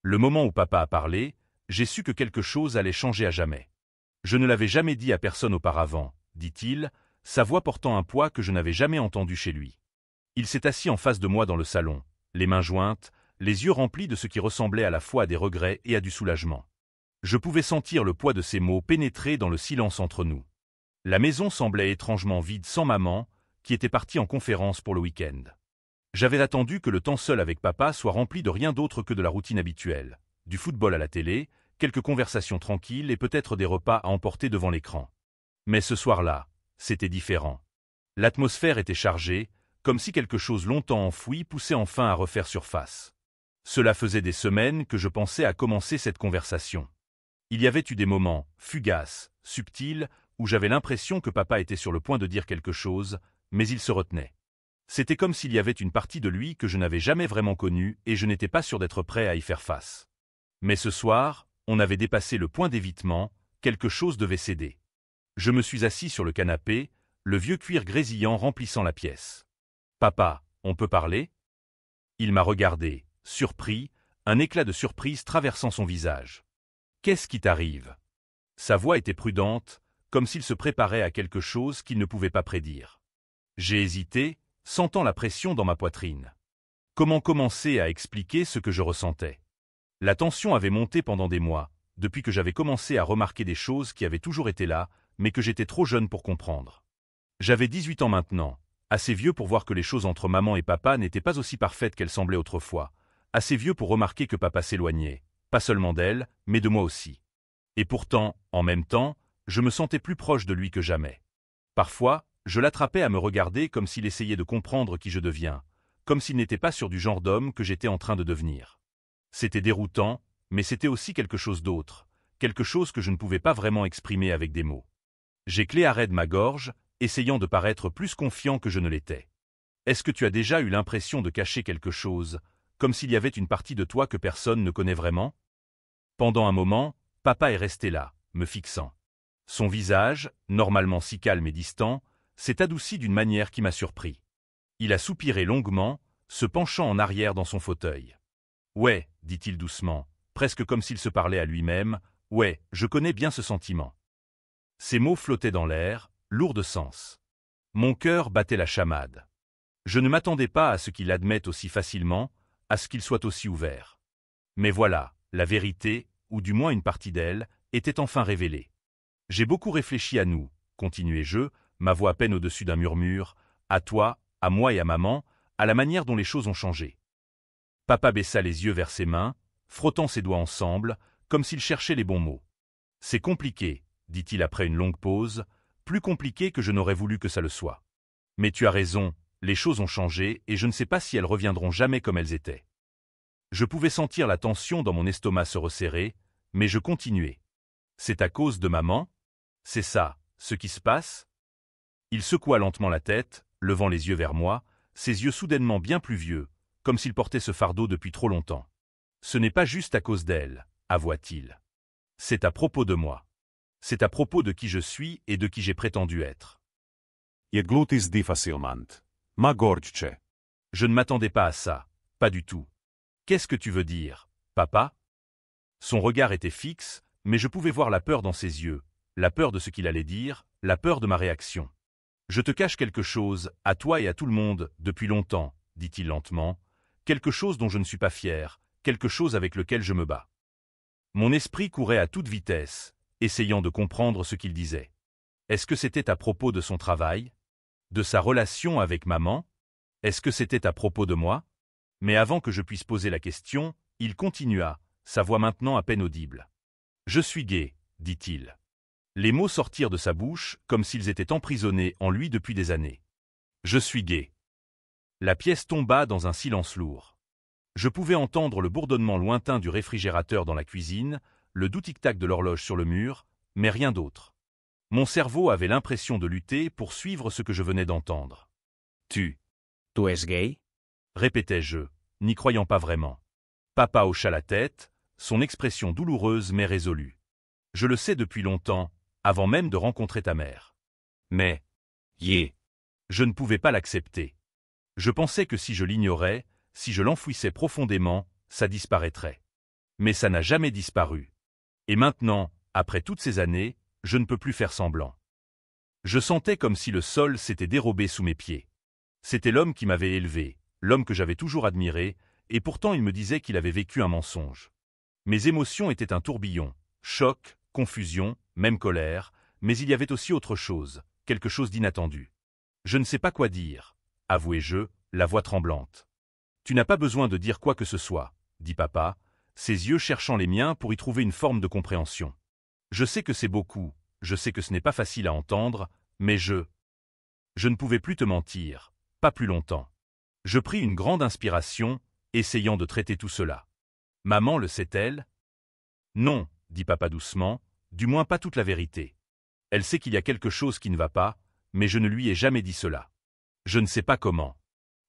Le moment où papa a parlé, j'ai su que quelque chose allait changer à jamais. Je ne l'avais jamais dit à personne auparavant, dit-il, sa voix portant un poids que je n'avais jamais entendu chez lui. Il s'est assis en face de moi dans le salon, les mains jointes, les yeux remplis de ce qui ressemblait à la fois à des regrets et à du soulagement. Je pouvais sentir le poids de ses mots pénétrer dans le silence entre nous. La maison semblait étrangement vide sans maman, qui était partie en conférence pour le week-end. J'avais attendu que le temps seul avec papa soit rempli de rien d'autre que de la routine habituelle, du football à la télé, quelques conversations tranquilles et peut-être des repas à emporter devant l'écran. Mais ce soir-là, c'était différent. L'atmosphère était chargée, comme si quelque chose longtemps enfoui poussait enfin à refaire surface. Cela faisait des semaines que je pensais à commencer cette conversation. Il y avait eu des moments, fugaces, subtils, où j'avais l'impression que papa était sur le point de dire quelque chose, mais il se retenait. C'était comme s'il y avait une partie de lui que je n'avais jamais vraiment connue et je n'étais pas sûr d'être prêt à y faire face. Mais ce soir, on avait dépassé le point d'évitement, quelque chose devait céder. Je me suis assis sur le canapé, le vieux cuir grésillant remplissant la pièce. « Papa, on peut parler ?» Il m'a regardé, surpris, un éclat de surprise traversant son visage. « Qu'est-ce qui t'arrive ?» Sa voix était prudente, comme s'il se préparait à quelque chose qu'il ne pouvait pas prédire. J'ai hésité, sentant la pression dans ma poitrine. Comment commencer à expliquer ce que je ressentais? La tension avait monté pendant des mois, depuis que j'avais commencé à remarquer des choses qui avaient toujours été là, mais que j'étais trop jeune pour comprendre. J'avais 18 ans maintenant, assez vieux pour voir que les choses entre maman et papa n'étaient pas aussi parfaites qu'elles semblaient autrefois, assez vieux pour remarquer que papa s'éloignait, pas seulement d'elle, mais de moi aussi. Et pourtant, en même temps, je me sentais plus proche de lui que jamais. Parfois, je l'attrapais à me regarder comme s'il essayait de comprendre qui je deviens, comme s'il n'était pas sûr du genre d'homme que j'étais en train de devenir. C'était déroutant, mais c'était aussi quelque chose d'autre, quelque chose que je ne pouvais pas vraiment exprimer avec des mots. J'ai clé à raide ma gorge, essayant de paraître plus confiant que je ne l'étais. Est-ce que tu as déjà eu l'impression de cacher quelque chose, comme s'il y avait une partie de toi que personne ne connaît vraiment? Pendant un moment, papa est resté là, me fixant. Son visage, normalement si calme et distant, s'est adouci d'une manière qui m'a surpris. Il a soupiré longuement, se penchant en arrière dans son fauteuil. « Ouais, dit-il doucement, presque comme s'il se parlait à lui-même, « ouais, je connais bien ce sentiment. » Ces mots flottaient dans l'air, lourds de sens. Mon cœur battait la chamade. Je ne m'attendais pas à ce qu'il admette aussi facilement, à ce qu'il soit aussi ouvert. Mais voilà, la vérité, ou du moins une partie d'elle, était enfin révélée. J'ai beaucoup réfléchi à nous, continuai-je, ma voix à peine au-dessus d'un murmure, à toi, à moi et à maman, à la manière dont les choses ont changé. Papa baissa les yeux vers ses mains, frottant ses doigts ensemble, comme s'il cherchait les bons mots. « C'est compliqué, » dit-il après une longue pause, « plus compliqué que je n'aurais voulu que ça le soit. Mais tu as raison, les choses ont changé et je ne sais pas si elles reviendront jamais comme elles étaient. » Je pouvais sentir la tension dans mon estomac se resserrer, mais je continuai. « C'est à cause de maman? C'est ça, ce qui se passe ?» Il secoua lentement la tête, levant les yeux vers moi, ses yeux soudainement bien plus vieux, comme s'il portait ce fardeau depuis trop longtemps. « Ce n'est pas juste à cause d'elle, avoua-t-il. C'est à propos de moi. C'est à propos de qui je suis et de qui j'ai prétendu être. » Ieglutis difficilment. Ma gorge. Je ne m'attendais pas à ça, pas du tout. « Qu'est-ce que tu veux dire, papa ?» Son regard était fixe, mais je pouvais voir la peur dans ses yeux, la peur de ce qu'il allait dire, la peur de ma réaction. « Je te cache quelque chose, à toi et à tout le monde, depuis longtemps, » dit-il lentement, « quelque chose dont je ne suis pas fier, quelque chose avec lequel je me bats. » Mon esprit courait à toute vitesse, essayant de comprendre ce qu'il disait. Est-ce que c'était à propos de son travail? De sa relation avec maman? Est-ce que c'était à propos de moi? Mais avant que je puisse poser la question, il continua, sa voix maintenant à peine audible. « Je suis gai, » dit-il. Les mots sortirent de sa bouche comme s'ils étaient emprisonnés en lui depuis des années. « Je suis gai. » La pièce tomba dans un silence lourd. Je pouvais entendre le bourdonnement lointain du réfrigérateur dans la cuisine, le doux tic-tac de l'horloge sur le mur, mais rien d'autre. Mon cerveau avait l'impression de lutter pour suivre ce que je venais d'entendre. « Tu es gay? » répétais-je, n'y croyant pas vraiment. Papa hocha la tête, son expression douloureuse mais résolue. « Je le sais depuis longtemps, avant même de rencontrer ta mère. Mais, je ne pouvais pas l'accepter. Je pensais que si je l'ignorais, si je l'enfouissais profondément, ça disparaîtrait. Mais ça n'a jamais disparu. Et maintenant, après toutes ces années, je ne peux plus faire semblant. Je sentais comme si le sol s'était dérobé sous mes pieds. C'était l'homme qui m'avait élevé, l'homme que j'avais toujours admiré, et pourtant il me disait qu'il avait vécu un mensonge. Mes émotions étaient un tourbillon, choc, confusion, même colère, mais il y avait aussi autre chose, quelque chose d'inattendu. Je ne sais pas quoi dire, avouai-je, la voix tremblante. Tu n'as pas besoin de dire quoi que ce soit, dit papa, ses yeux cherchant les miens pour y trouver une forme de compréhension. Je sais que c'est beaucoup, je sais que ce n'est pas facile à entendre, mais je ne pouvais plus te mentir, pas plus longtemps. Je pris une grande inspiration, essayant de traiter tout cela. Maman le sait-elle? Non, dit papa doucement, du moins pas toute la vérité. Elle sait qu'il y a quelque chose qui ne va pas, mais je ne lui ai jamais dit cela. Je ne sais pas comment.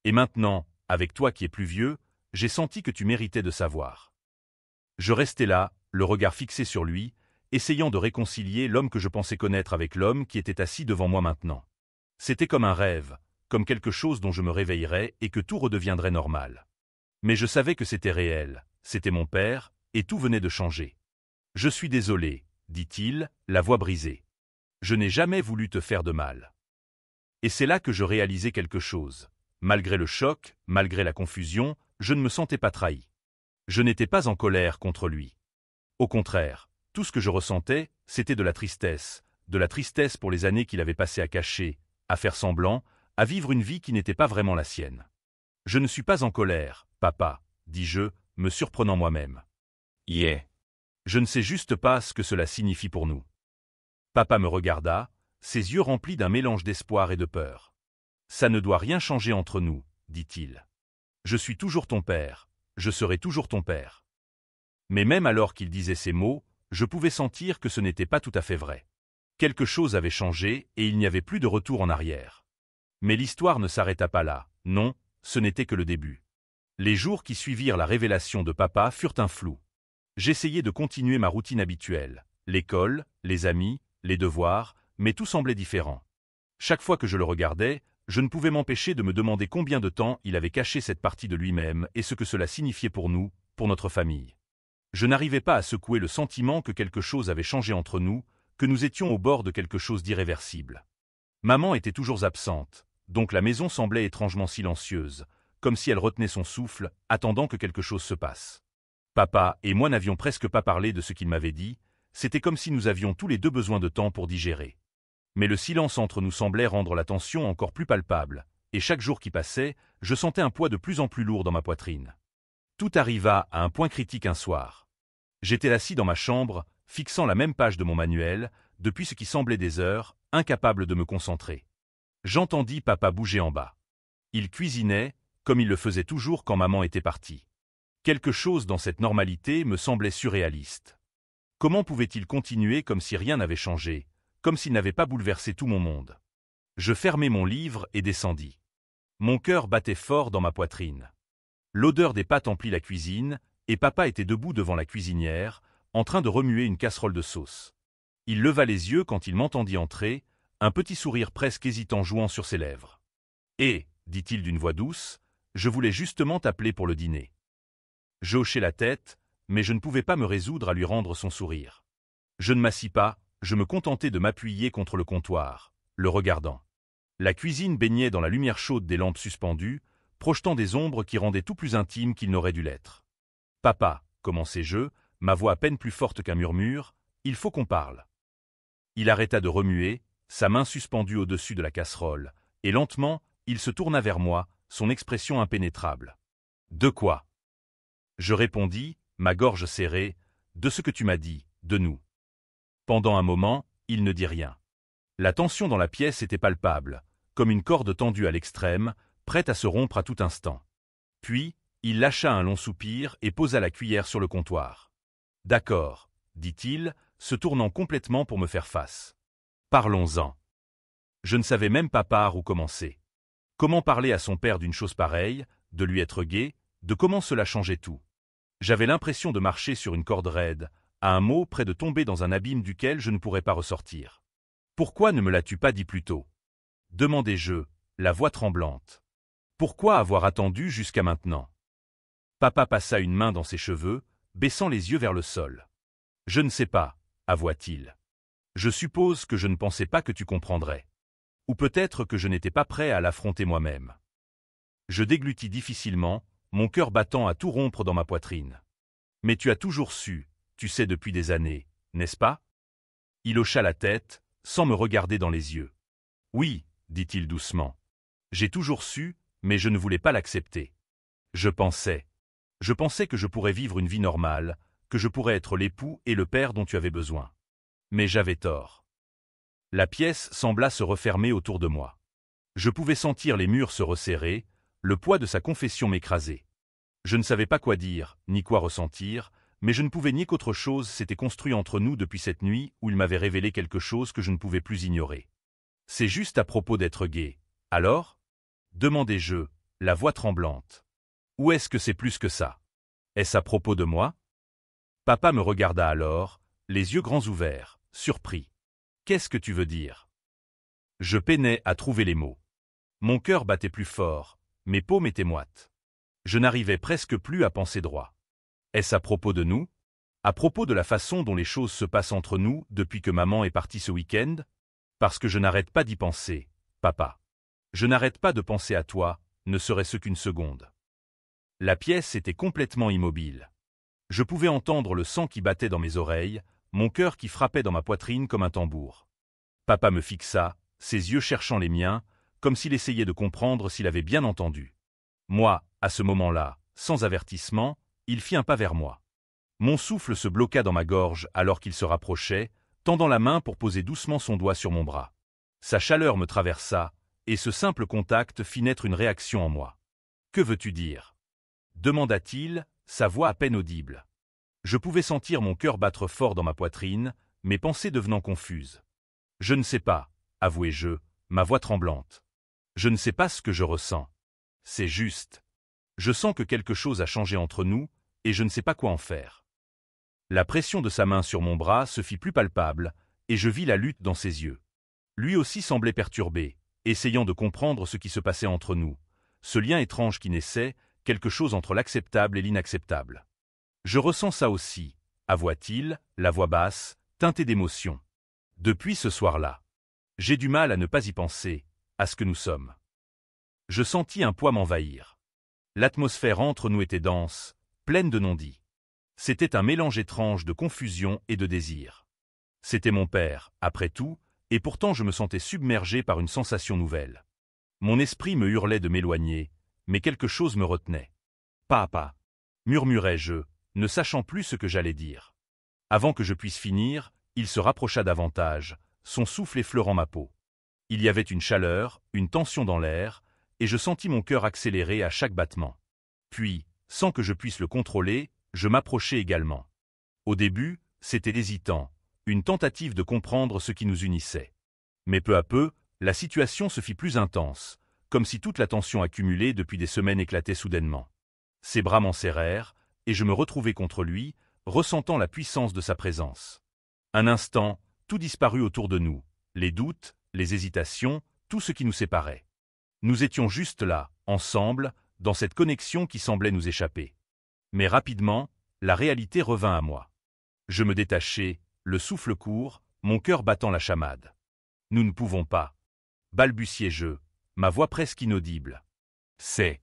Et maintenant, avec toi qui es plus vieux, j'ai senti que tu méritais de savoir. Je restais là, le regard fixé sur lui, essayant de réconcilier l'homme que je pensais connaître avec l'homme qui était assis devant moi maintenant. C'était comme un rêve, comme quelque chose dont je me réveillerais et que tout redeviendrait normal. Mais je savais que c'était réel, c'était mon père, et tout venait de changer. Je suis désolé, dit-il, la voix brisée. Je n'ai jamais voulu te faire de mal. Et c'est là que je réalisais quelque chose. Malgré le choc, malgré la confusion, je ne me sentais pas trahi. Je n'étais pas en colère contre lui. Au contraire, tout ce que je ressentais, c'était de la tristesse pour les années qu'il avait passées à cacher, à faire semblant, à vivre une vie qui n'était pas vraiment la sienne. Je ne suis pas en colère, papa, dis-je, me surprenant moi-même. Yeah. Je ne sais juste pas ce que cela signifie pour nous. Papa me regarda, ses yeux remplis d'un mélange d'espoir et de peur. Ça ne doit rien changer entre nous, dit-il. Je suis toujours ton père, je serai toujours ton père. Mais même alors qu'il disait ces mots, je pouvais sentir que ce n'était pas tout à fait vrai. Quelque chose avait changé et il n'y avait plus de retour en arrière. Mais l'histoire ne s'arrêta pas là, non, ce n'était que le début. Les jours qui suivirent la révélation de papa furent un flou. J'essayais de continuer ma routine habituelle, l'école, les amis, les devoirs, mais tout semblait différent. Chaque fois que je le regardais, je ne pouvais m'empêcher de me demander combien de temps il avait caché cette partie de lui-même et ce que cela signifiait pour nous, pour notre famille. Je n'arrivais pas à secouer le sentiment que quelque chose avait changé entre nous, que nous étions au bord de quelque chose d'irréversible. Maman était toujours absente, donc la maison semblait étrangement silencieuse, comme si elle retenait son souffle, attendant que quelque chose se passe. Papa et moi n'avions presque pas parlé de ce qu'il m'avait dit, c'était comme si nous avions tous les deux besoin de temps pour digérer. Mais le silence entre nous semblait rendre la tension encore plus palpable, et chaque jour qui passait, je sentais un poids de plus en plus lourd dans ma poitrine. Tout arriva à un point critique un soir. J'étais assis dans ma chambre, fixant la même page de mon manuel, depuis ce qui semblait des heures, incapable de me concentrer. J'entendis papa bouger en bas. Il cuisinait, comme il le faisait toujours quand maman était partie. Quelque chose dans cette normalité me semblait surréaliste. Comment pouvait-il continuer comme si rien n'avait changé, comme s'il n'avait pas bouleversé tout mon monde? Je fermai mon livre et descendis. Mon cœur battait fort dans ma poitrine. L'odeur des pâtes emplit la cuisine, et papa était debout devant la cuisinière, en train de remuer une casserole de sauce. Il leva les yeux quand il m'entendit entrer, un petit sourire presque hésitant jouant sur ses lèvres. « Eh, dit-il d'une voix douce, je voulais justement t'appeler pour le dîner. » Je hochai la tête, mais je ne pouvais pas me résoudre à lui rendre son sourire. Je ne m'assis pas, je me contentais de m'appuyer contre le comptoir, le regardant. La cuisine baignait dans la lumière chaude des lampes suspendues, projetant des ombres qui rendaient tout plus intime qu'il n'aurait dû l'être. « Papa, commençai-je, ma voix à peine plus forte qu'un murmure, il faut qu'on parle. » Il arrêta de remuer, sa main suspendue au-dessus de la casserole, et lentement, il se tourna vers moi, son expression impénétrable. « De quoi ?» Je répondis, ma gorge serrée, « De ce que tu m'as dit, de nous. » Pendant un moment, il ne dit rien. La tension dans la pièce était palpable, comme une corde tendue à l'extrême, prête à se rompre à tout instant. Puis, il lâcha un long soupir et posa la cuillère sur le comptoir. « D'accord, » dit-il, se tournant complètement pour me faire face. « Parlons-en. » Je ne savais même pas par où commencer. Comment parler à son père d'une chose pareille, de lui être gai, de comment cela changeait tout? J'avais l'impression de marcher sur une corde raide, à un mot près de tomber dans un abîme duquel je ne pourrais pas ressortir. « Pourquoi ne me l'as-tu pas dit plus tôt ?» demandai-je, la voix tremblante. « Pourquoi avoir attendu jusqu'à maintenant ?» Papa passa une main dans ses cheveux, baissant les yeux vers le sol. Je ne sais pas, avoua-t-il. Je suppose que je ne pensais pas que tu comprendrais. Ou peut-être que je n'étais pas prêt à l'affronter moi-même. Je déglutis difficilement, mon cœur battant à tout rompre dans ma poitrine. Mais tu as toujours su, tu sais depuis des années, n'est-ce pas? Il hocha la tête, sans me regarder dans les yeux. Oui, dit-il doucement. J'ai toujours su, mais je ne voulais pas l'accepter. Je pensais que je pourrais vivre une vie normale, que je pourrais être l'époux et le père dont tu avais besoin. Mais j'avais tort. La pièce sembla se refermer autour de moi. Je pouvais sentir les murs se resserrer, le poids de sa confession m'écraser. Je ne savais pas quoi dire, ni quoi ressentir, mais je ne pouvais nier qu'autre chose s'était construit entre nous depuis cette nuit où il m'avait révélé quelque chose que je ne pouvais plus ignorer. C'est juste à propos d'être gai. Alors? Demandai-je, la voix tremblante. Ou est-ce que c'est plus que ça? Est-ce à propos de moi? Papa me regarda alors, les yeux grands ouverts, surpris. Qu'est-ce que tu veux dire? Je peinais à trouver les mots. Mon cœur battait plus fort, mes paumes étaient moites. Je n'arrivais presque plus à penser droit. Est-ce à propos de nous? À propos de la façon dont les choses se passent entre nous depuis que maman est partie ce week-end? Parce que je n'arrête pas d'y penser, papa. Je n'arrête pas de penser à toi, ne serait-ce qu'une seconde. La pièce était complètement immobile. Je pouvais entendre le sang qui battait dans mes oreilles, mon cœur qui frappait dans ma poitrine comme un tambour. Papa me fixa, ses yeux cherchant les miens, comme s'il essayait de comprendre s'il avait bien entendu. Moi, à ce moment-là, sans avertissement, il fit un pas vers moi. Mon souffle se bloqua dans ma gorge alors qu'il se rapprochait, tendant la main pour poser doucement son doigt sur mon bras. Sa chaleur me traversa, et ce simple contact fit naître une réaction en moi. « Que veux-tu dire » demanda-t-il, sa voix à peine audible. Je pouvais sentir mon cœur battre fort dans ma poitrine, mes pensées devenant confuses. « Je ne sais pas, avouai-je, ma voix tremblante. Je ne sais pas ce que je ressens. C'est juste. Je sens que quelque chose a changé entre nous, et je ne sais pas quoi en faire. » La pression de sa main sur mon bras se fit plus palpable, et je vis la lutte dans ses yeux. Lui aussi semblait perturbé, essayant de comprendre ce qui se passait entre nous, ce lien étrange qui naissait, quelque chose entre l'acceptable et l'inacceptable. « Je ressens ça aussi, avoua-t-il, la voix basse, teintée d'émotion. Depuis ce soir-là. J'ai du mal à ne pas y penser, à ce que nous sommes. » Je sentis un poids m'envahir. L'atmosphère entre nous était dense, pleine de non-dits. C'était un mélange étrange de confusion et de désir. C'était mon père, après tout, et pourtant je me sentais submergé par une sensation nouvelle. Mon esprit me hurlait de m'éloigner, mais quelque chose me retenait. « Papa » murmurai-je, ne sachant plus ce que j'allais dire. Avant que je puisse finir, il se rapprocha davantage, son souffle effleurant ma peau. Il y avait une chaleur, une tension dans l'air, et je sentis mon cœur accélérer à chaque battement. Puis, sans que je puisse le contrôler, je m'approchai également. Au début, c'était hésitant, une tentative de comprendre ce qui nous unissait. Mais peu à peu, la situation se fit plus intense, comme si toute la tension accumulée depuis des semaines éclatait soudainement. Ses bras m'enserrèrent, et je me retrouvai contre lui, ressentant la puissance de sa présence. Un instant, tout disparut autour de nous, les doutes, les hésitations, tout ce qui nous séparait. Nous étions juste là, ensemble, dans cette connexion qui semblait nous échapper. Mais rapidement, la réalité revint à moi. Je me détachai, le souffle court, mon cœur battant la chamade. « Nous ne pouvons pas. » balbutiai-je, ma voix presque inaudible. « C'est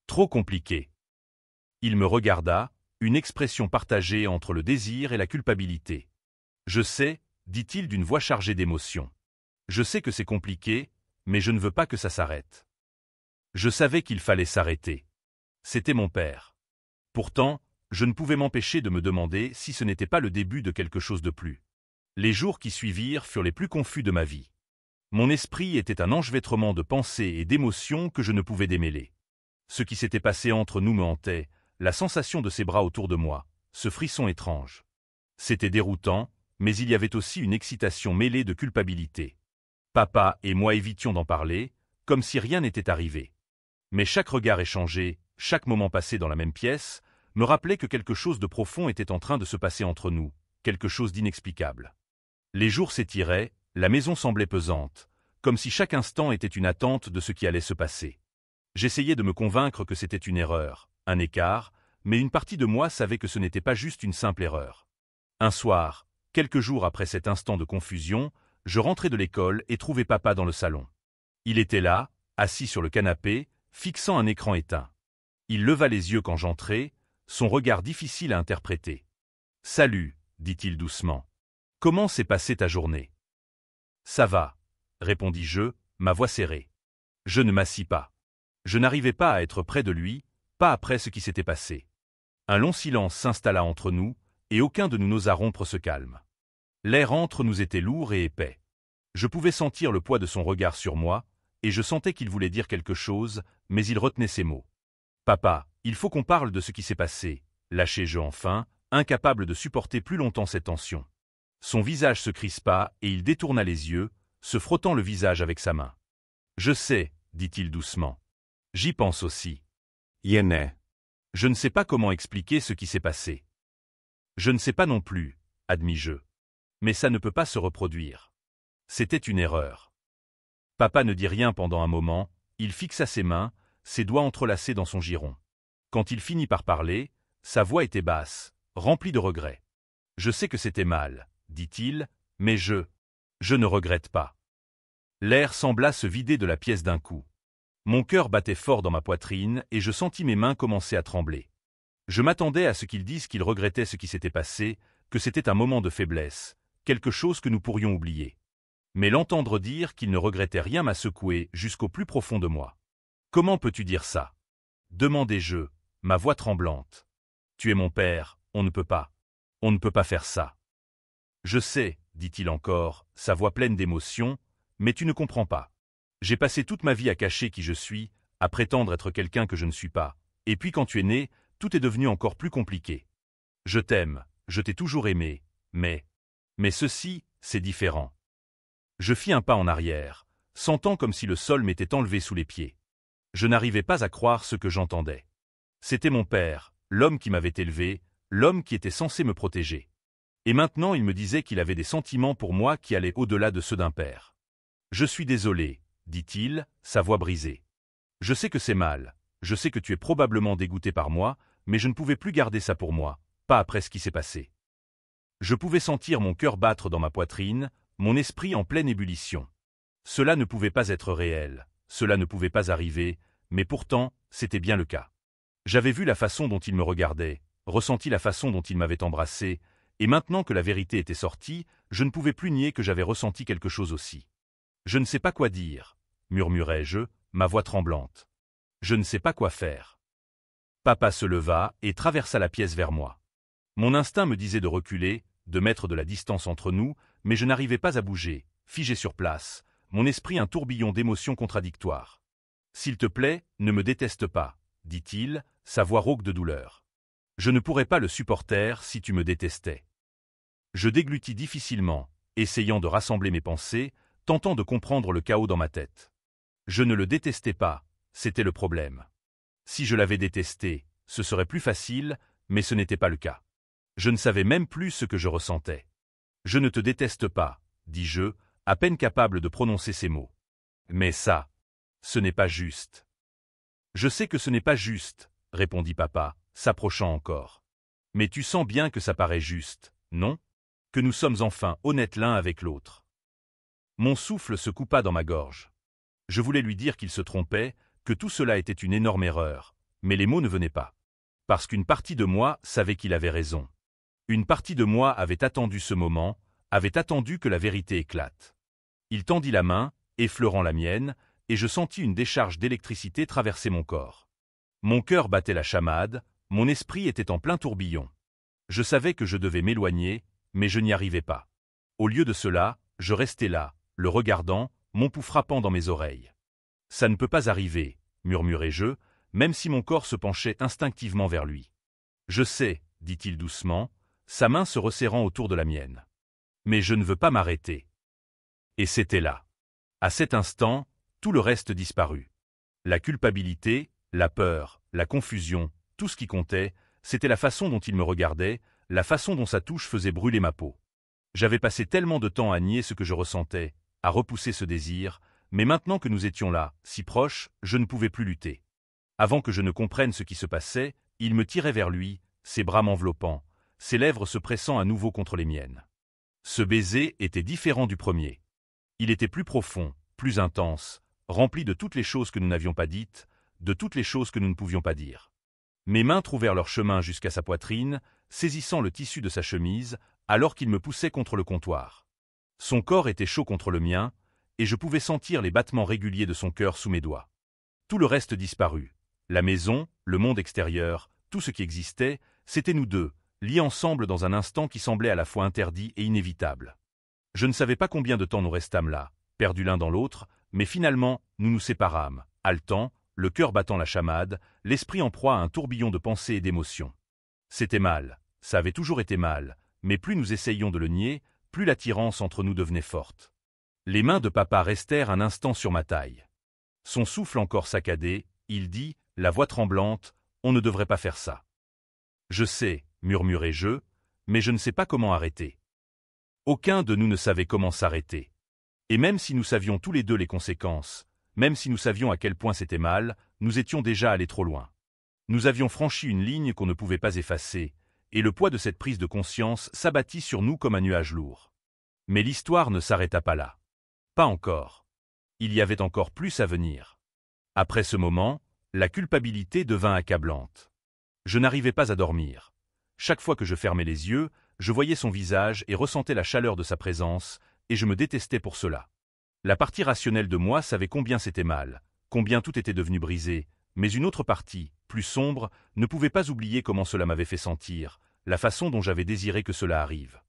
trop compliqué. » Il me regarda, une expression partagée entre le désir et la culpabilité. « Je sais, » dit-il d'une voix chargée d'émotion. « Je sais que c'est compliqué, mais je ne veux pas que ça s'arrête. » Je savais qu'il fallait s'arrêter. C'était mon père. Pourtant, je ne pouvais m'empêcher de me demander si ce n'était pas le début de quelque chose de plus. Les jours qui suivirent furent les plus confus de ma vie. Mon esprit était un enchevêtrement de pensées et d'émotions que je ne pouvais démêler. Ce qui s'était passé entre nous me hantait, la sensation de ses bras autour de moi, ce frisson étrange. C'était déroutant, mais il y avait aussi une excitation mêlée de culpabilité. Papa et moi évitions d'en parler, comme si rien n'était arrivé. Mais chaque regard échangé, chaque moment passé dans la même pièce, me rappelait que quelque chose de profond était en train de se passer entre nous, quelque chose d'inexplicable. Les jours s'étiraient, la maison semblait pesante, comme si chaque instant était une attente de ce qui allait se passer. J'essayais de me convaincre que c'était une erreur, un écart, mais une partie de moi savait que ce n'était pas juste une simple erreur. Un soir, quelques jours après cet instant de confusion, je rentrais de l'école et trouvais papa dans le salon. Il était là, assis sur le canapé, fixant un écran éteint. Il leva les yeux quand j'entrai, son regard difficile à interpréter. « Salut », dit-il doucement. « Comment s'est passée ta journée ?»« Ça va », répondis-je, ma voix serrée. Je ne m'assis pas. Je n'arrivais pas à être près de lui, pas après ce qui s'était passé. Un long silence s'installa entre nous, et aucun de nous n'osa rompre ce calme. L'air entre nous était lourd et épais. Je pouvais sentir le poids de son regard sur moi, et je sentais qu'il voulait dire quelque chose, mais il retenait ses mots. « Papa, il faut qu'on parle de ce qui s'est passé », lâchai-je enfin, incapable de supporter plus longtemps cette tension. Son visage se crispa et il détourna les yeux, se frottant le visage avec sa main. « Je sais », dit-il doucement. « J'y pense aussi. » Je ne. Je ne sais pas comment expliquer ce qui s'est passé. Je ne sais pas non plus, admis-je. Mais ça ne peut pas se reproduire. C'était une erreur. Papa ne dit rien pendant un moment, il fixa ses mains, ses doigts entrelacés dans son giron. Quand il finit par parler, sa voix était basse, remplie de regrets. « Je sais que c'était mal, » dit-il, « mais je ne regrette pas. » L'air sembla se vider de la pièce d'un coup. Mon cœur battait fort dans ma poitrine et je sentis mes mains commencer à trembler. Je m'attendais à ce qu'il dise qu'il regrettait ce qui s'était passé, que c'était un moment de faiblesse, quelque chose que nous pourrions oublier. Mais l'entendre dire qu'il ne regrettait rien m'a secoué jusqu'au plus profond de moi. « Comment peux-tu dire ça ?» demandai-je, ma voix tremblante. « Tu es mon père, on ne peut pas. On ne peut pas faire ça. »« Je sais, » dit-il encore, sa voix pleine d'émotion, « mais tu ne comprends pas. J'ai passé toute ma vie à cacher qui je suis, à prétendre être quelqu'un que je ne suis pas, et puis quand tu es né, tout est devenu encore plus compliqué. Je t'aime, je t'ai toujours aimé, mais ceci, c'est différent. » Je fis un pas en arrière, sentant comme si le sol m'était enlevé sous les pieds. Je n'arrivais pas à croire ce que j'entendais. C'était mon père, l'homme qui m'avait élevé, l'homme qui était censé me protéger. Et maintenant il me disait qu'il avait des sentiments pour moi qui allaient au-delà de ceux d'un père. « Je suis désolé, » dit-il, sa voix brisée. « Je sais que c'est mal, je sais que tu es probablement dégoûté par moi, mais je ne pouvais plus garder ça pour moi, pas après ce qui s'est passé. » Je pouvais sentir mon cœur battre dans ma poitrine, mon esprit en pleine ébullition. Cela ne pouvait pas être réel, cela ne pouvait pas arriver, mais pourtant, c'était bien le cas. J'avais vu la façon dont il me regardait, ressenti la façon dont il m'avait embrassé, et maintenant que la vérité était sortie, je ne pouvais plus nier que j'avais ressenti quelque chose aussi. « Je ne sais pas quoi dire, » murmurai-je, ma voix tremblante. « Je ne sais pas quoi faire. » Papa se leva et traversa la pièce vers moi. Mon instinct me disait de reculer, de mettre de la distance entre nous, mais je n'arrivais pas à bouger, figé sur place, mon esprit un tourbillon d'émotions contradictoires. « S'il te plaît, ne me déteste pas, » dit-il, sa voix rauque de douleur. « Je ne pourrais pas le supporter si tu me détestais. » Je déglutis difficilement, essayant de rassembler mes pensées, tentant de comprendre le chaos dans ma tête. Je ne le détestais pas, c'était le problème. Si je l'avais détesté, ce serait plus facile, mais ce n'était pas le cas. Je ne savais même plus ce que je ressentais. « Je ne te déteste pas, » dis-je, à peine capable de prononcer ces mots. « Mais ça, ce n'est pas juste. »« Je sais que ce n'est pas juste, » répondit papa, s'approchant encore. « Mais tu sens bien que ça paraît juste, non ? Que nous sommes enfin honnêtes l'un avec l'autre. » Mon souffle se coupa dans ma gorge. Je voulais lui dire qu'il se trompait, que tout cela était une énorme erreur, mais les mots ne venaient pas. Parce qu'une partie de moi savait qu'il avait raison. Une partie de moi avait attendu ce moment, avait attendu que la vérité éclate. Il tendit la main, effleurant la mienne, et je sentis une décharge d'électricité traverser mon corps. Mon cœur battait la chamade, mon esprit était en plein tourbillon. Je savais que je devais m'éloigner, mais je n'y arrivais pas. Au lieu de cela, je restais là, le regardant, mon pouls frappant dans mes oreilles. « Ça ne peut pas arriver, » murmurai-je, même si mon corps se penchait instinctivement vers lui. « Je sais, » dit-il doucement, sa main se resserrant autour de la mienne. « Mais je ne veux pas m'arrêter. » Et c'était là. À cet instant, tout le reste disparut. La culpabilité, la peur, la confusion, tout ce qui comptait, c'était la façon dont il me regardait, la façon dont sa touche faisait brûler ma peau. J'avais passé tellement de temps à nier ce que je ressentais, à repousser ce désir, mais maintenant que nous étions là, si proches, je ne pouvais plus lutter. Avant que je ne comprenne ce qui se passait, Il me tirait vers lui, ses bras m'enveloppant, ses lèvres se pressant à nouveau contre les miennes. Ce baiser était différent du premier. Il était plus profond, plus intense, rempli de toutes les choses que nous n'avions pas dites, de toutes les choses que nous ne pouvions pas dire. Mes mains trouvèrent leur chemin jusqu'à sa poitrine, saisissant le tissu de sa chemise, alors qu'il me poussait contre le comptoir. Son corps était chaud contre le mien, et je pouvais sentir les battements réguliers de son cœur sous mes doigts. Tout le reste disparut. La maison, le monde extérieur, tout ce qui existait, c'était nous deux, liés ensemble dans un instant qui semblait à la fois interdit et inévitable. Je ne savais pas combien de temps nous restâmes là, perdus l'un dans l'autre, mais finalement, nous nous séparâmes, haletants, le cœur battant la chamade, l'esprit en proie à un tourbillon de pensées et d'émotions. C'était mal, ça avait toujours été mal, mais plus nous essayions de le nier, plus l'attirance entre nous devenait forte. Les mains de papa restèrent un instant sur ma taille. Son souffle encore saccadé, il dit, la voix tremblante, « On ne devrait pas faire ça. » Je sais, murmurai-je, mais je ne sais pas comment arrêter. Aucun de nous ne savait comment s'arrêter. Et même si nous savions tous les deux les conséquences, même si nous savions à quel point c'était mal, nous étions déjà allés trop loin. Nous avions franchi une ligne qu'on ne pouvait pas effacer, et le poids de cette prise de conscience s'abattit sur nous comme un nuage lourd. Mais l'histoire ne s'arrêta pas là. Pas encore. Il y avait encore plus à venir. Après ce moment, la culpabilité devint accablante. Je n'arrivais pas à dormir. Chaque fois que je fermais les yeux, je voyais son visage et ressentais la chaleur de sa présence, et je me détestais pour cela. La partie rationnelle de moi savait combien c'était mal, combien tout était devenu brisé, mais une autre partie, plus sombre, ne pouvait pas oublier comment cela m'avait fait sentir, la façon dont j'avais désiré que cela arrive.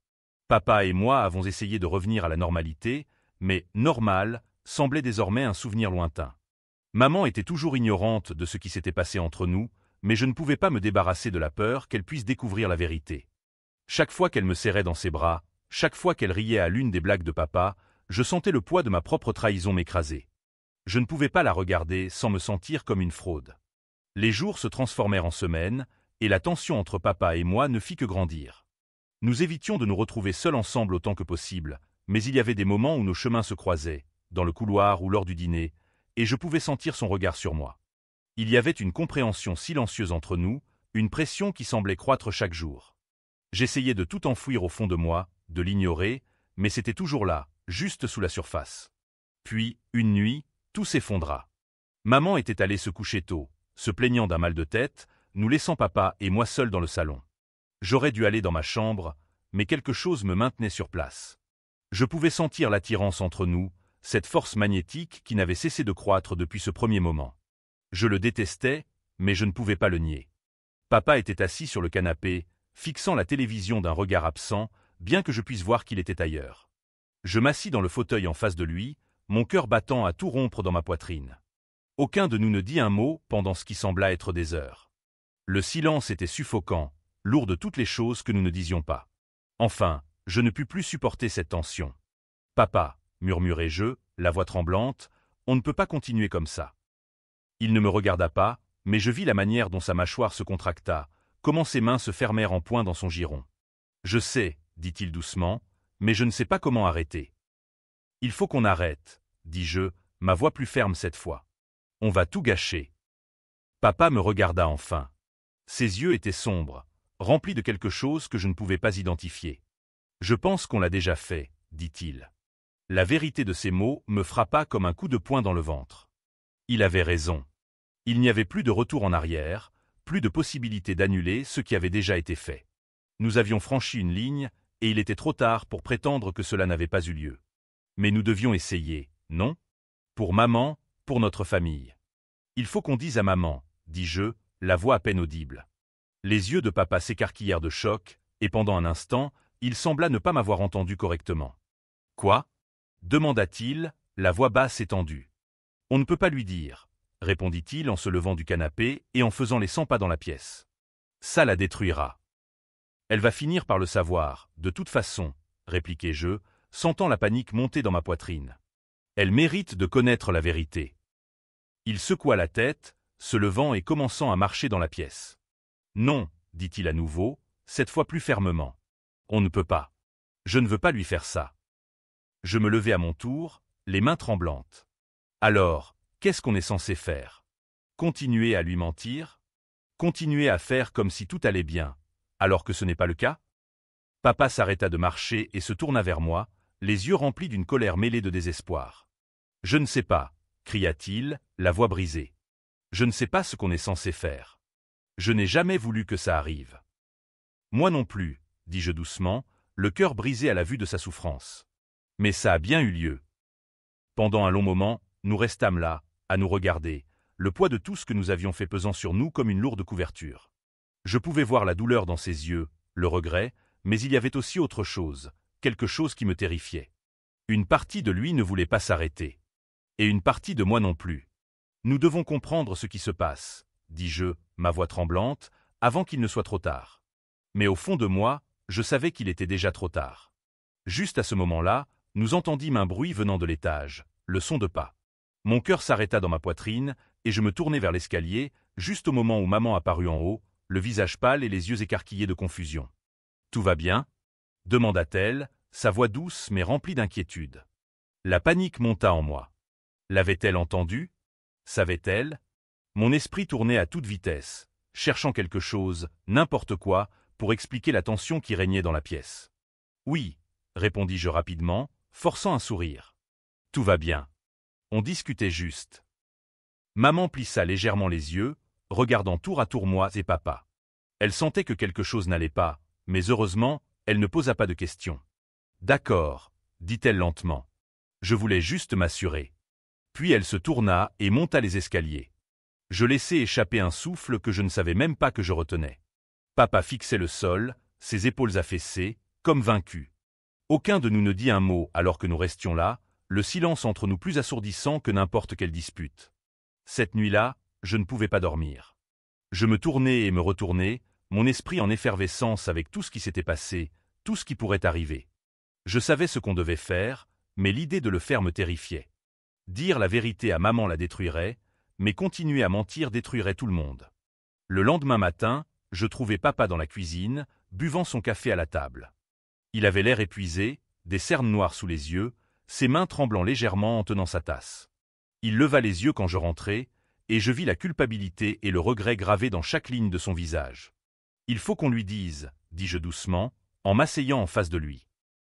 Papa et moi avons essayé de revenir à la normalité, mais « normal » semblait désormais un souvenir lointain. Maman était toujours ignorante de ce qui s'était passé entre nous, mais je ne pouvais pas me débarrasser de la peur qu'elle puisse découvrir la vérité. Chaque fois qu'elle me serrait dans ses bras, chaque fois qu'elle riait à l'une des blagues de papa, je sentais le poids de ma propre trahison m'écraser. Je ne pouvais pas la regarder sans me sentir comme une fraude. Les jours se transformèrent en semaines, et la tension entre papa et moi ne fit que grandir. Nous évitions de nous retrouver seuls ensemble autant que possible, mais il y avait des moments où nos chemins se croisaient, dans le couloir ou lors du dîner, et je pouvais sentir son regard sur moi. Il y avait une compréhension silencieuse entre nous, une pression qui semblait croître chaque jour. J'essayais de tout enfouir au fond de moi, de l'ignorer, mais c'était toujours là, juste sous la surface. Puis, une nuit, tout s'effondra. Maman était allée se coucher tôt, se plaignant d'un mal de tête, nous laissant papa et moi seuls dans le salon. J'aurais dû aller dans ma chambre, mais quelque chose me maintenait sur place. Je pouvais sentir l'attirance entre nous, cette force magnétique qui n'avait cessé de croître depuis ce premier moment. Je le détestais, mais je ne pouvais pas le nier. Papa était assis sur le canapé, fixant la télévision d'un regard absent, bien que je puisse voir qu'il était ailleurs. Je m'assis dans le fauteuil en face de lui, mon cœur battant à tout rompre dans ma poitrine. Aucun de nous ne dit un mot pendant ce qui sembla être des heures. Le silence était suffocant, lourd de toutes les choses que nous ne disions pas. Enfin, je ne pus plus supporter cette tension. « Papa, » murmurai-je, la voix tremblante, « on ne peut pas continuer comme ça. » Il ne me regarda pas, mais je vis la manière dont sa mâchoire se contracta, comment ses mains se fermèrent en poing dans son giron. « Je sais, » dit-il doucement, « mais je ne sais pas comment arrêter. »« Il faut qu'on arrête, » dis-je, ma voix plus ferme cette fois. « On va tout gâcher. » Papa me regarda enfin. Ses yeux étaient sombres, remplis de quelque chose que je ne pouvais pas identifier. « Je pense qu'on l'a déjà fait, » dit-il. La vérité de ces mots me frappa comme un coup de poing dans le ventre. Il avait raison. Il n'y avait plus de retour en arrière, plus de possibilité d'annuler ce qui avait déjà été fait. Nous avions franchi une ligne, et il était trop tard pour prétendre que cela n'avait pas eu lieu. Mais nous devions essayer, non? Pour maman, pour notre famille. Il faut qu'on dise à maman, dis-je, la voix à peine audible. Les yeux de papa s'écarquillèrent de choc, et pendant un instant, il sembla ne pas m'avoir entendu correctement. « Quoi ?» demanda-t-il, la voix basse et tendue. « On ne peut pas lui dire, » répondit-il en se levant du canapé et en faisant les 100 pas dans la pièce. « Ça la détruira. »« Elle va finir par le savoir, de toute façon, » répliquai-je, sentant la panique monter dans ma poitrine. « Elle mérite de connaître la vérité. » Il secoua la tête, se levant et commençant à marcher dans la pièce. « Non, » dit-il à nouveau, cette fois plus fermement. « On ne peut pas. Je ne veux pas lui faire ça. » Je me levai à mon tour, les mains tremblantes. « Alors, qu'est-ce qu'on est censé faire? Continuer à lui mentir? » Continuez à faire comme si tout allait bien, alors que ce n'est pas le cas? Papa s'arrêta de marcher et se tourna vers moi, les yeux remplis d'une colère mêlée de désespoir. « Je ne sais pas, » cria-t-il, la voix brisée. « Je ne sais pas ce qu'on est censé faire. Je n'ai jamais voulu que ça arrive. » Moi non plus, dis-je doucement, le cœur brisé à la vue de sa souffrance. Mais ça a bien eu lieu. Pendant un long moment, nous restâmes là, à nous regarder, le poids de tout ce que nous avions fait pesant sur nous comme une lourde couverture. Je pouvais voir la douleur dans ses yeux, le regret, mais il y avait aussi autre chose, quelque chose qui me terrifiait. Une partie de lui ne voulait pas s'arrêter. Et une partie de moi non plus. Nous devons comprendre ce qui se passe, dis-je, ma voix tremblante, avant qu'il ne soit trop tard. Mais au fond de moi, je savais qu'il était déjà trop tard. Juste à ce moment-là, nous entendîmes un bruit venant de l'étage, le son de pas. Mon cœur s'arrêta dans ma poitrine, et je me tournai vers l'escalier, juste au moment où maman apparut en haut, le visage pâle et les yeux écarquillés de confusion. « Tout va bien ?» demanda-t-elle, sa voix douce mais remplie d'inquiétude. La panique monta en moi. L'avait-elle entendu? Savait-elle? Mon esprit tournait à toute vitesse, cherchant quelque chose, n'importe quoi, pour expliquer la tension qui régnait dans la pièce. « Oui, » répondis-je rapidement, forçant un sourire. « Tout va bien. On discutait juste. » Maman plissa légèrement les yeux, regardant tour à tour moi et papa. Elle sentait que quelque chose n'allait pas, mais heureusement, elle ne posa pas de questions. « D'accord, » dit-elle lentement. « Je voulais juste m'assurer. » Puis elle se tourna et monta les escaliers. Je laissai échapper un souffle que je ne savais même pas que je retenais. Papa fixait le sol, ses épaules affaissées, comme vaincu. Aucun de nous ne dit un mot alors que nous restions là, le silence entre nous plus assourdissant que n'importe quelle dispute. Cette nuit-là, je ne pouvais pas dormir. Je me tournais et me retournais, mon esprit en effervescence avec tout ce qui s'était passé, tout ce qui pourrait arriver. Je savais ce qu'on devait faire, mais l'idée de le faire me terrifiait. Dire la vérité à maman la détruirait, mais continuer à mentir détruirait tout le monde. Le lendemain matin, je trouvai papa dans la cuisine, buvant son café à la table. Il avait l'air épuisé, des cernes noires sous les yeux, ses mains tremblant légèrement en tenant sa tasse. Il leva les yeux quand je rentrai, et je vis la culpabilité et le regret gravés dans chaque ligne de son visage. « Il faut qu'on lui dise, » dis-je doucement, en m'asseyant en face de lui.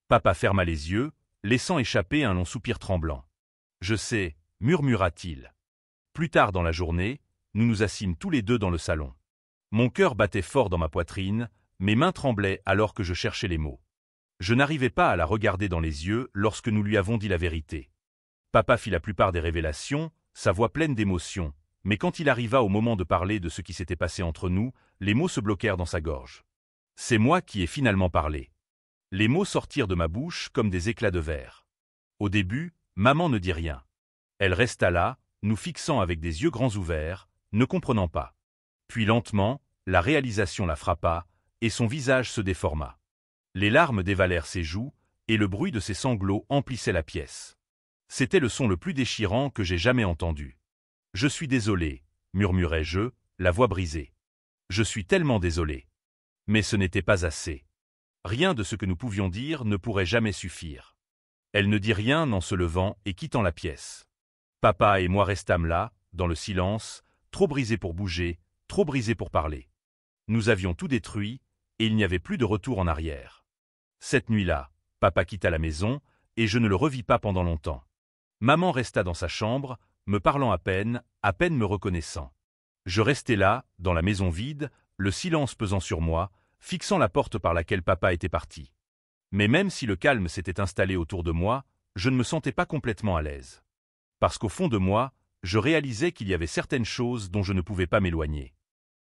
Papa ferma les yeux, laissant échapper un long soupir tremblant. « Je sais, » murmura-t-il. Plus tard dans la journée, nous nous assîmes tous les deux dans le salon. Mon cœur battait fort dans ma poitrine, mes mains tremblaient alors que je cherchais les mots. Je n'arrivais pas à la regarder dans les yeux lorsque nous lui avons dit la vérité. Papa fit la plupart des révélations, sa voix pleine d'émotion, mais quand il arriva au moment de parler de ce qui s'était passé entre nous, les mots se bloquèrent dans sa gorge. C'est moi qui ai finalement parlé. Les mots sortirent de ma bouche comme des éclats de verre. Au début, maman ne dit rien. Elle resta là, nous fixant avec des yeux grands ouverts, ne comprenant pas. Puis lentement, la réalisation la frappa, et son visage se déforma. Les larmes dévalèrent ses joues, et le bruit de ses sanglots emplissait la pièce. C'était le son le plus déchirant que j'ai jamais entendu. « Je suis désolé, » murmurai-je, la voix brisée. « Je suis tellement désolé. » Mais ce n'était pas assez. Rien de ce que nous pouvions dire ne pourrait jamais suffire. Elle ne dit rien en se levant et quittant la pièce. Papa et moi restâmes là, dans le silence, trop brisés pour bouger, trop brisés pour parler. Nous avions tout détruit, et il n'y avait plus de retour en arrière. Cette nuit-là, papa quitta la maison, et je ne le revis pas pendant longtemps. Maman resta dans sa chambre, me parlant à peine me reconnaissant. Je restais là, dans la maison vide, le silence pesant sur moi, fixant la porte par laquelle papa était parti. Mais même si le calme s'était installé autour de moi, je ne me sentais pas complètement à l'aise. Parce qu'au fond de moi, je réalisais qu'il y avait certaines choses dont je ne pouvais pas m'éloigner.